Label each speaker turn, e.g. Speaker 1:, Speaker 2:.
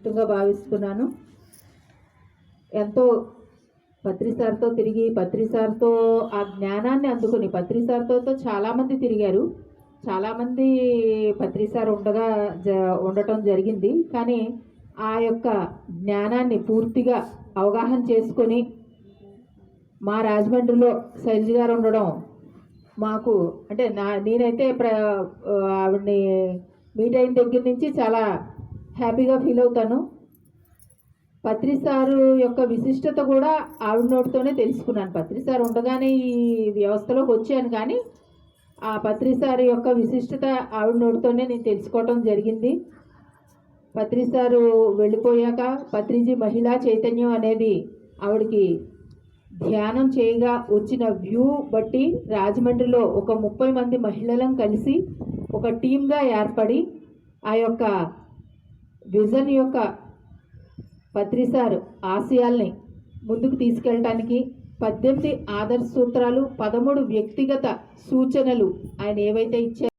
Speaker 1: అదృష్టంగా భావిస్తున్నాను. ఎంతో పత్రి సార్తో తిరిగి పత్రి సార్తో ఆ జ్ఞానాన్ని అందుకుని పత్రి సార్తో చాలామంది తిరిగారు. చాలామంది పత్రి సార్ ఉండటం జరిగింది. కానీ ఆ యొక్క జ్ఞానాన్ని పూర్తిగా అవగాహన చేసుకొని మా రాజమండ్రిలో శైలజ గారు ఉండడం మాకు అంటే నేనైతే ఆవిడ్ని మీట్ అయిన దగ్గర నుంచి చాలా హ్యాపీగా ఫీల్ అవుతాను. పత్రి సారు యొక్క విశిష్టత కూడా ఆవిడ నోటితోనే తెలుసుకున్నాను. పత్రి సార్ ఉండగానే ఈ వ్యవస్థలోకి వచ్చాను, కానీ ఆ పత్రి సార్ యొక్క విశిష్టత ఆవిడ నోటితోనే నేను తెలుసుకోవటం జరిగింది. పత్రి సారు వెళ్ళిపోయాక పత్రిజీ మహిళా చైతన్యం అనేది ఆవిడకి ధ్యానం చేయగా వచ్చిన వ్యూ బట్టి రాజమండ్రిలో ఒక 30 మంది మహిళలను కలిసి ఒక టీమ్గా ఏర్పడి ఆ యొక్క విజన్ యొక్క పత్రి సార్ ఆశయాల్ని ముందుకు తీసుకెళ్ళటానికి 18 ఆదర్శ సూత్రాలు, 13 వ్యక్తిగత సూచనలు ఆయన ఏవైతే ఇచ్చారో